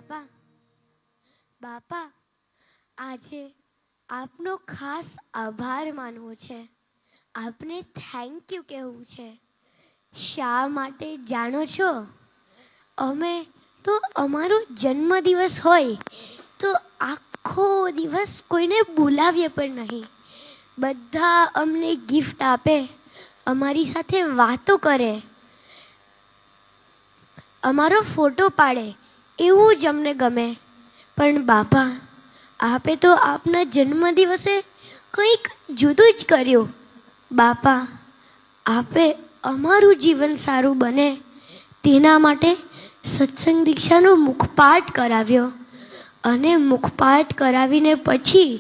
બાપા બાપા આજે આપનો ખાસ આભાર માનવો છે, આપને થેન્ક યુ કહેવું છે. શા માટે જાણો છો? અમે તો અમારો જન્મદિવસ હોય તો આખો દિવસ કોઈને બોલાવીએ પણ નહીં. બધા અમને ગિફ્ટ આપે, અમારી સાથે વાતો કરે, અમારો ફોટો પાડે, એવું જ અમને ગમે. પણ બાપા, આપે તો આપના જન્મદિવસે કંઈક જુદું જ કર્યું. બાપા, આપે અમારું જીવન સારું બને તેના માટે સત્સંગ દીક્ષાનો મુખપાઠ કરાવ્યો અને મુખપાઠ કરાવીને પછી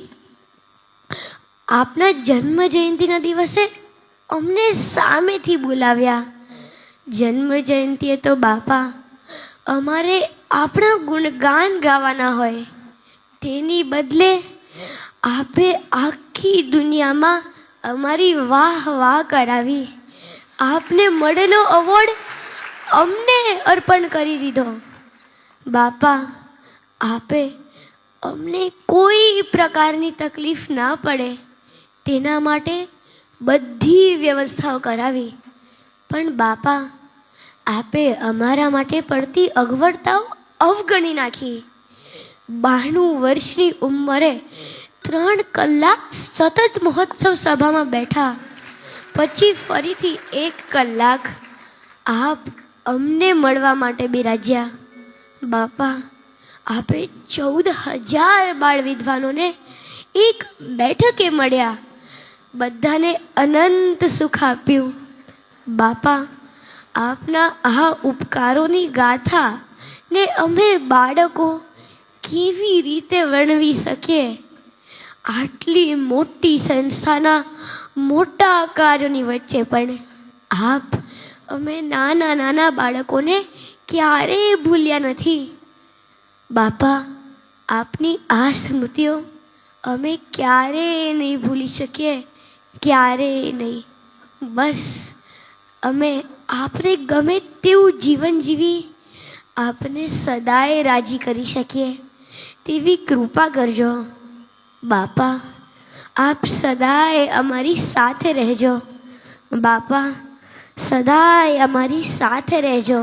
આપના જન્મ જયંતિના દિવસે અમને સામેથી બોલાવ્યા. જન્મ જયંતિએ તો બાપા અમારે આપણા ગુણગાન ગાવાના હોય, તેની બદલે આપે આખી દુનિયામાં અમારી વાહ વાહ કરાવી. આપને મળેલો એવોર્ડ અમને અર્પણ કરી દીધો. બાપા, આપે અમને કોઈ પ્રકારની તકલીફ ના પડે તેના માટે બધી વ્યવસ્થાઓ કરાવી. પણ બાપા, આપે અમારા માટે પડતી અગવડતાઓ અવગણી નાખી. 92 વર્ષની ઉંમરે 3 કલાક સતત મહોત્સવ સભામાં બેઠા, પછી ફરીથી 1 કલાક આપ અમને મળવા માટે બિરાજ્યા. બાપા, આપે 14,000 બાળ વિદ્વાનોને એક બેઠકે મળ્યા, બધાને અનંત સુખ આપ્યું. બાપા, આપના આ ઉપકારોની ગાથા ને અમે બાળકો કેવી રીતે વર્ણવી શકીએ? આટલી મોટી સંસ્થાના મોટા કાર્યોની વચ્ચે પણ આપ અમે નાના નાના બાળકોને ક્યારેય ભૂલ્યા નથી. બાપા, આપની આ સ્મૃતિઓ અમે ક્યારેય નહીં ભૂલી શકીએ, ક્યારેય નહીં. બસ અમે આપને ગમે તેવું જીવન જીવી આપને સદાય રાજી કરી શકીએ તેવી કૃપા કરજો. બાપા, આપ સદાય અમારી સાથે રહેજો. બાપા, સદાય અમારી સાથે રહેજો.